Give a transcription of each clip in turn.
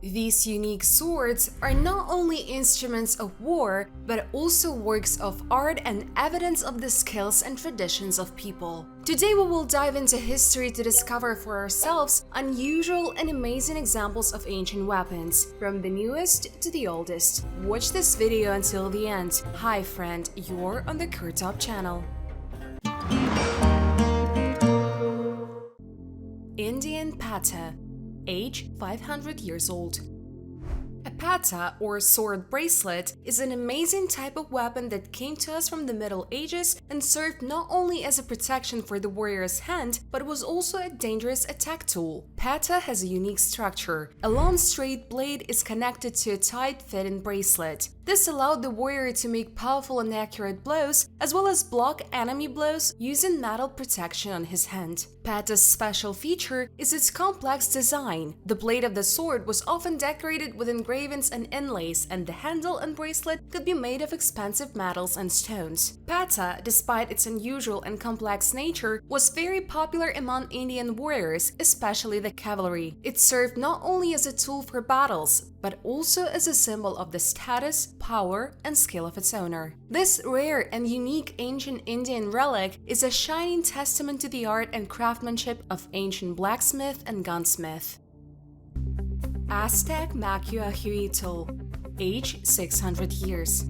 These unique swords are not only instruments of war, but also works of art and evidence of the skills and traditions of people. Today we will dive into history to discover for ourselves unusual and amazing examples of ancient weapons, from the newest to the oldest. Watch this video until the end. Hi friend, you're on the KirTop channel. Indian Pata, age 500 years old. A pata, or sword bracelet, is an amazing type of weapon that came to us from the Middle Ages and served not only as a protection for the warrior's hand, but was also a dangerous attack tool. Pata has a unique structure. A long straight blade is connected to a tight-fitting bracelet. This allowed the warrior to make powerful and accurate blows, as well as block enemy blows using metal protection on his hand. Pata's special feature is its complex design. The blade of the sword was often decorated with engravings and inlays, and the handle and bracelet could be made of expensive metals and stones. Pata, despite its unusual and complex nature, was very popular among Indian warriors, especially the cavalry. It served not only as a tool for battles, but also as a symbol of the status, power, and skill of its owner. This rare and unique ancient Indian relic is a shining testament to the art and craftsmanship of ancient blacksmith and gunsmith. Aztec Machia Huito, age 600 years.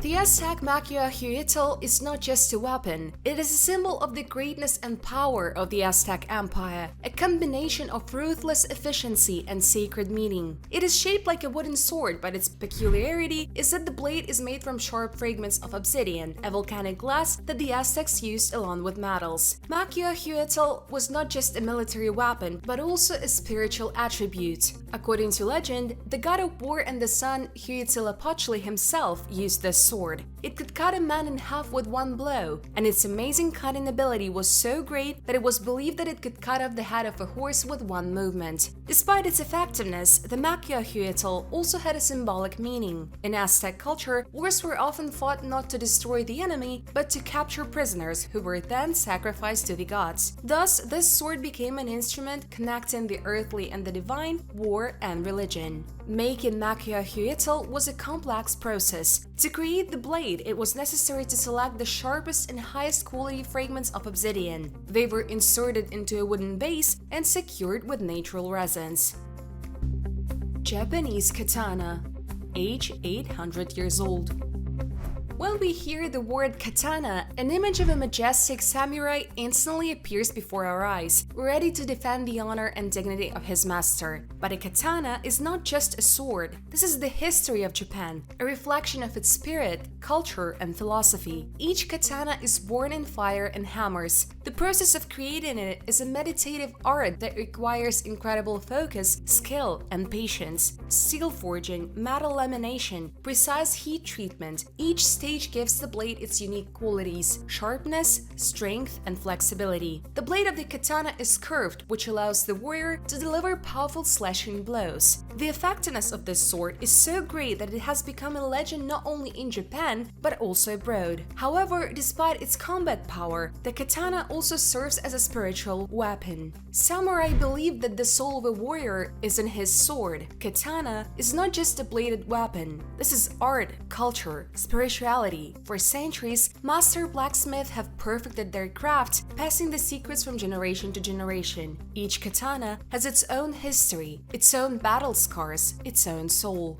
The Aztec Machia Huito is not just a weapon, it is a symbol of the greatness and power of the Aztec Empire, a combination of ruthless efficiency and sacred meaning. It is shaped like a wooden sword, but its peculiarity is that the blade is made from sharp fragments of obsidian, a volcanic glass that the Aztecs used along with metals. Machia Huito was not just a military weapon, but also a spiritual attribute. According to legend, the god of war and the sun Huitzilopochtli himself used this sword. It could cut a man in half with one blow, and its amazing cutting ability was so great that it was believed that it could cut off the head of a horse with one movement. Despite its effectiveness, the Machia Huito also had a symbolic meaning. In Aztec culture, wars were often fought not to destroy the enemy, but to capture prisoners who were then sacrificed to the gods. Thus, this sword became an instrument connecting the earthly and the divine, war and religion. Making Machia Huito was a complex process. To create the blade, it was necessary to select the sharpest and highest quality fragments of obsidian. They were inserted into a wooden base and secured with natural resins. Japanese Katana, age 800 years old. When we hear the word katana, an image of a majestic samurai instantly appears before our eyes, ready to defend the honor and dignity of his master. But a katana is not just a sword. This is the history of Japan, a reflection of its spirit, culture, and philosophy. Each katana is born in fire and hammers. The process of creating it is a meditative art that requires incredible focus, skill, and patience. Steel forging, metal lamination, precise heat treatment. Each stage gives the blade its unique qualities: sharpness, strength, and flexibility. The blade of the katana is curved, which allows the warrior to deliver powerful slashing blows. The effectiveness of this sword is so great that it has become a legend not only in Japan, but also abroad. However, despite its combat power, the katana also serves as a spiritual weapon. Samurai believed that the soul of a warrior is in his sword. Katana is not just a bladed weapon. This is art, culture, spirituality. For centuries, master blacksmiths have perfected their craft, passing the secrets from generation to generation. Each katana has its own history, its own battle scars, its own soul.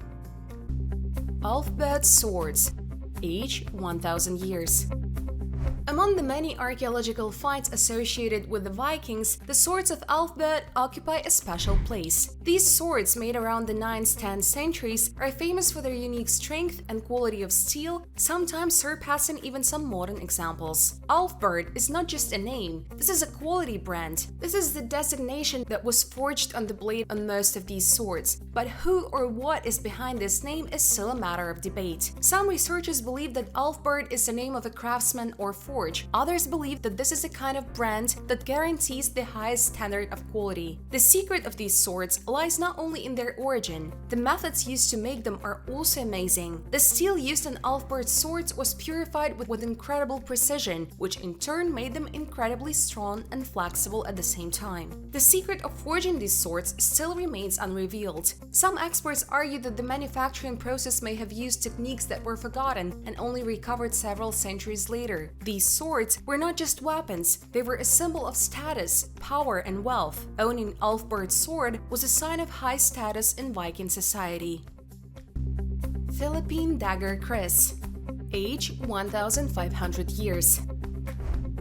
Alfreds Swords, age 1000 years. Among the many archaeological finds associated with the Vikings, the swords of Alfred occupy a special place. These swords, made around the 9th–10th centuries, are famous for their unique strength and quality of steel, sometimes surpassing even some modern examples. Alfred is not just a name, this is a quality brand. This is the designation that was forged on the blade on most of these swords, but who or what is behind this name is still a matter of debate. Some researchers believe that Alfred is the name of a craftsman or or forge. Others believe that this is a kind of brand that guarantees the highest standard of quality. The secret of these swords lies not only in their origin, the methods used to make them are also amazing. The steel used in Alfreds swords was purified with incredible precision, which in turn made them incredibly strong and flexible at the same time. The secret of forging these swords still remains unrevealed. Some experts argue that the manufacturing process may have used techniques that were forgotten and only recovered several centuries later. These swords were not just weapons, they were a symbol of status, power, and wealth. Owning Alfred's sword was a sign of high status in Viking society. Philippine Dagger Kris. Age 1,500 years.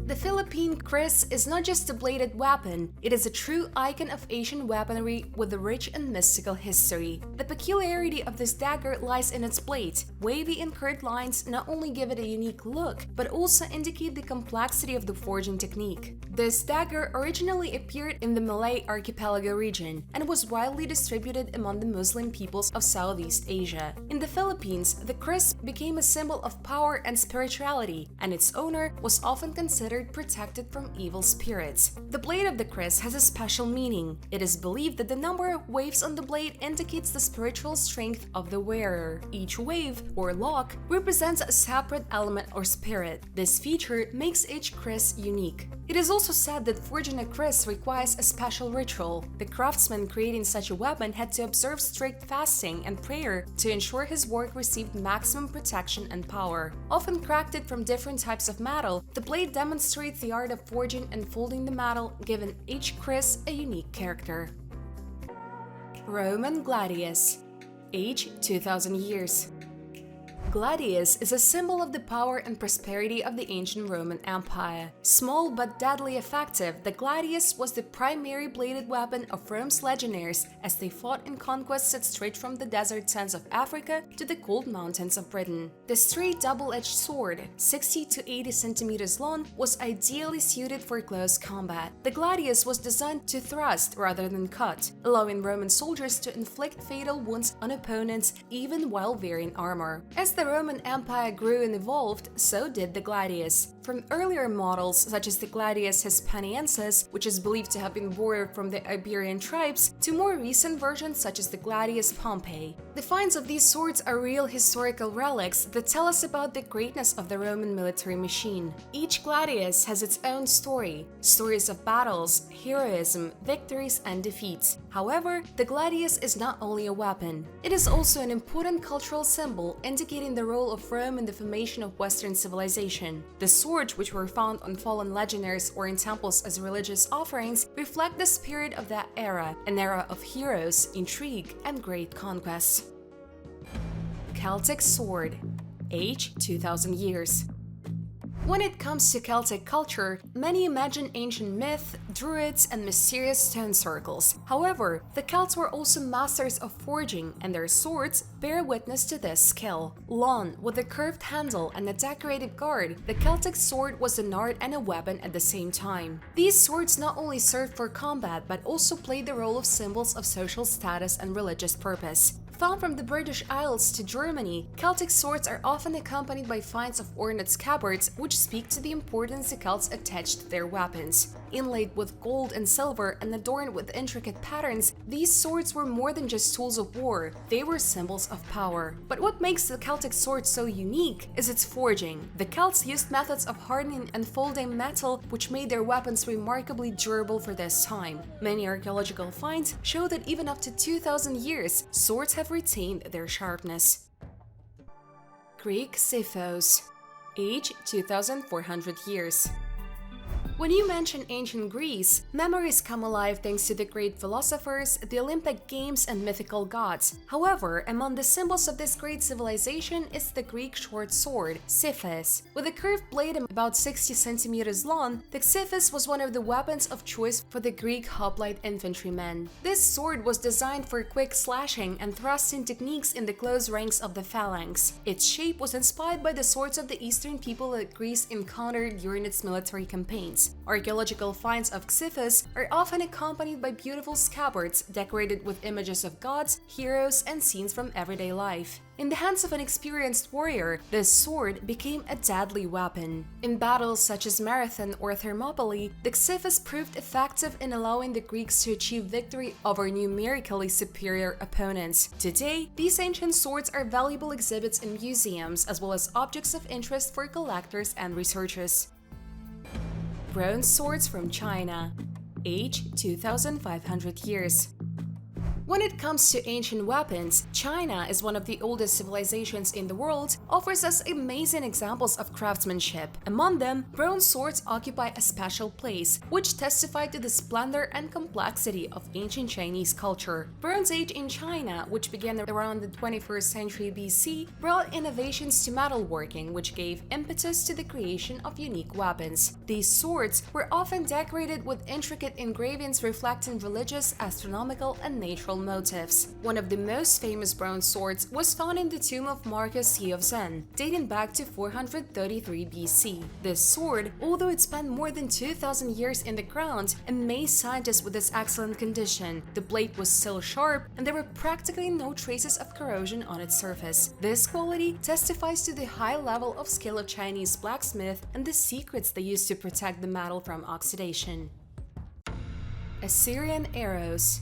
The Philippine kris is not just a bladed weapon, it is a true icon of Asian weaponry with a rich and mystical history. The peculiarity of this dagger lies in its blade. Wavy and curved lines not only give it a unique look, but also indicate the complexity of the forging technique. This dagger originally appeared in the Malay archipelago region and was widely distributed among the Muslim peoples of Southeast Asia. In the Philippines, the kris became a symbol of power and spirituality, and its owner was often considered protected from evil spirits. The blade of the kris has a special meaning. It is believed that the number of waves on the blade indicates the spiritual strength of the wearer. Each wave, or lock, represents a separate element or spirit. This feature makes each kris unique. It is also said that forging a kris requires a special ritual. The craftsman creating such a weapon had to observe strict fasting and prayer to ensure his work received maximum protection and power. Often crafted from different types of metal, the blade demonstrates the art of forging and folding the metal, giving each kris a unique character. Roman Gladius. Age 2,000 years. Gladius is a symbol of the power and prosperity of the ancient Roman Empire. Small but deadly effective, the gladius was the primary bladed weapon of Rome's legionaries as they fought in conquests that stretched from the desert sands of Africa to the cold mountains of Britain. The straight double-edged sword, 60 to 80 centimeters long, was ideally suited for close combat. The gladius was designed to thrust rather than cut, allowing Roman soldiers to inflict fatal wounds on opponents even while wearing armor. As the Roman Empire grew and evolved, so did the gladius. From earlier models such as the Gladius Hispaniensis, which is believed to have been borrowed from the Iberian tribes, to more recent versions such as the Gladius Pompei. The finds of these swords are real historical relics that tell us about the greatness of the Roman military machine. Each gladius has its own story, stories of battles, heroism, victories, and defeats. However, the gladius is not only a weapon. It is also an important cultural symbol indicating the role of Rome in the formation of Western civilization. The swords, which were found on fallen legionaries or in temples as religious offerings, reflect the spirit of that era, an era of heroes, intrigue, and great conquests. Celtic Sword. Age 2,000 years. When it comes to Celtic culture, many imagine ancient myth, druids, and mysterious stone circles. However, the Celts were also masters of forging, and their swords bear witness to this skill. Long, with a curved handle and a decorated guard, the Celtic sword was an art and a weapon at the same time. These swords not only served for combat, but also played the role of symbols of social status and religious purpose. Found from the British Isles to Germany, Celtic swords are often accompanied by finds of ornate scabbards, which speak to the importance the Celts attached to their weapons. Inlaid with gold and silver and adorned with intricate patterns, these swords were more than just tools of war, they were symbols of power. But what makes the Celtic sword so unique is its forging. The Celts used methods of hardening and folding metal, which made their weapons remarkably durable for this time. Many archaeological finds show that even up to 2,000 years, swords have retained their sharpness. Greek Cyphos. Age 2,400 years. When you mention ancient Greece, memories come alive thanks to the great philosophers, the Olympic Games, and mythical gods. However, among the symbols of this great civilization is the Greek short sword, Cyphos. With a curved blade about 60 centimeters long, the Cyphos was one of the weapons of choice for the Greek hoplite infantrymen. This sword was designed for quick slashing and thrusting techniques in the close ranks of the phalanx. Its shape was inspired by the swords of the eastern people that Greece encountered during its military campaigns. weapons. Archaeological finds of Cyphos are often accompanied by beautiful scabbards decorated with images of gods, heroes, and scenes from everyday life. In the hands of an experienced warrior, this sword became a deadly weapon. In battles such as Marathon or Thermopylae, the Cyphos proved effective in allowing the Greeks to achieve victory over numerically superior opponents. Today, these ancient swords are valuable exhibits in museums as well as objects of interest for collectors and researchers. Bronze swords from China. Age 2,500 years. When it comes to ancient weapons, China is one of the oldest civilizations in the world, offers us amazing examples of craftsmanship. Among them, bronze swords occupy a special place, which testify to the splendor and complexity of ancient Chinese culture. Bronze Age in China, which began around the 21st century BC, brought innovations to metalworking, which gave impetus to the creation of unique weapons. These swords were often decorated with intricate engravings reflecting religious, astronomical, and natural motifs. One of the most famous bronze swords was found in the tomb of Marcus Hiofzen, dating back to 433 BC. This sword, although it spent more than 2,000 years in the ground, amazed scientists with its excellent condition. The blade was still sharp, and there were practically no traces of corrosion on its surface. This quality testifies to the high level of skill of Chinese blacksmiths and the secrets they used to protect the metal from oxidation. Assyrian Arrows.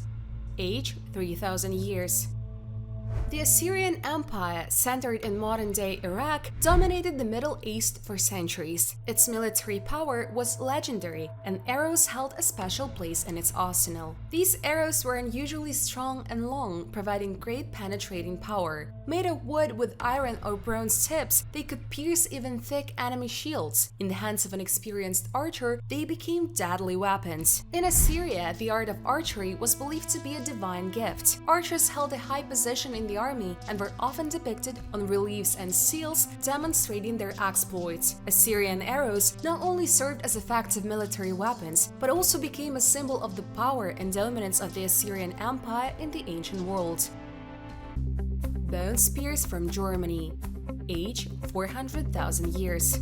Age 3,000 years. The Assyrian Empire, centered in modern-day Iraq, dominated the Middle East for centuries. Its military power was legendary, and arrows held a special place in its arsenal. These arrows were unusually strong and long, providing great penetrating power. Made of wood with iron or bronze tips, they could pierce even thick enemy shields. In the hands of an experienced archer, they became deadly weapons. In Assyria, the art of archery was believed to be a divine gift. Archers held a high position in the army and were often depicted on reliefs and seals demonstrating their exploits. Assyrian arrows not only served as effective military weapons, but also became a symbol of the power and dominance of the Assyrian Empire in the ancient world. Bone spears from Germany. Age 400,000 years.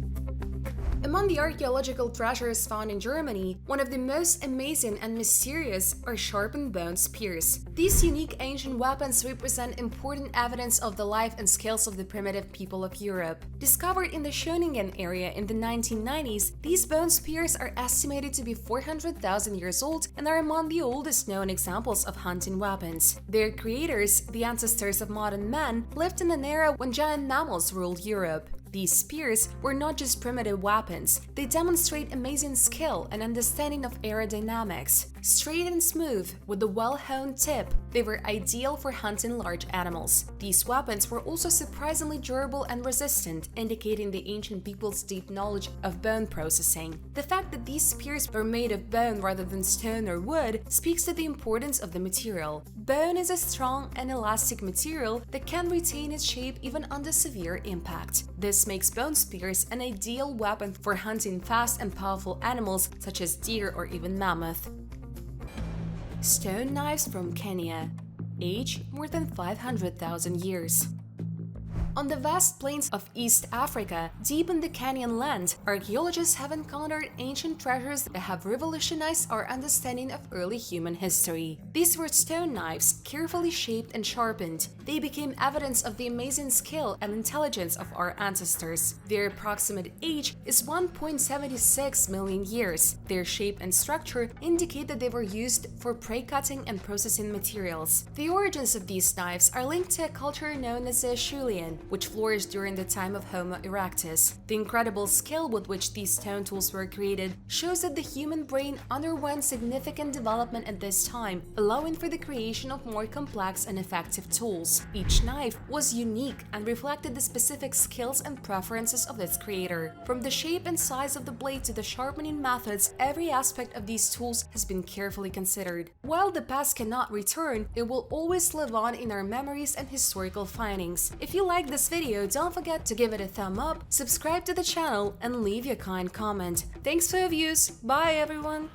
Among the archaeological treasures found in Germany, one of the most amazing and mysterious are sharpened bone spears. These unique ancient weapons represent important evidence of the life and skills of the primitive people of Europe. Discovered in the Schöningen area in the 1990s, these bone spears are estimated to be 400,000 years old and are among the oldest known examples of hunting weapons. Their creators, the ancestors of modern man, lived in an era when giant mammals ruled Europe. These spears were not just primitive weapons, they demonstrate amazing skill and understanding of aerodynamics. Straight and smooth, with a well-honed tip, they were ideal for hunting large animals. These weapons were also surprisingly durable and resistant, indicating the ancient people's deep knowledge of bone processing. The fact that these spears were made of bone rather than stone or wood speaks to the importance of the material. Bone is a strong and elastic material that can retain its shape even under severe impact. This makes bone spears an ideal weapon for hunting fast and powerful animals such as deer or even mammoth. Stone knives from Kenya. Age more than 500,000 years. On the vast plains of East Africa, deep in the Kenyan land, archaeologists have encountered ancient treasures that have revolutionized our understanding of early human history. These were stone knives, carefully shaped and sharpened. They became evidence of the amazing skill and intelligence of our ancestors. Their approximate age is 1.76 million years. Their shape and structure indicate that they were used for prey cutting and processing materials. The origins of these knives are linked to a culture known as the Acheulean, which flourished during the time of Homo erectus. The incredible skill with which these stone tools were created shows that the human brain underwent significant development at this time, allowing for the creation of more complex and effective tools. Each knife was unique and reflected the specific skills and preferences of its creator. From the shape and size of the blade to the sharpening methods, every aspect of these tools has been carefully considered. While the past cannot return, it will always live on in our memories and historical findings. If you like this video, don't forget to give it a thumb up, subscribe to the channel, and leave your kind comment. Thanks for your views. Bye everyone!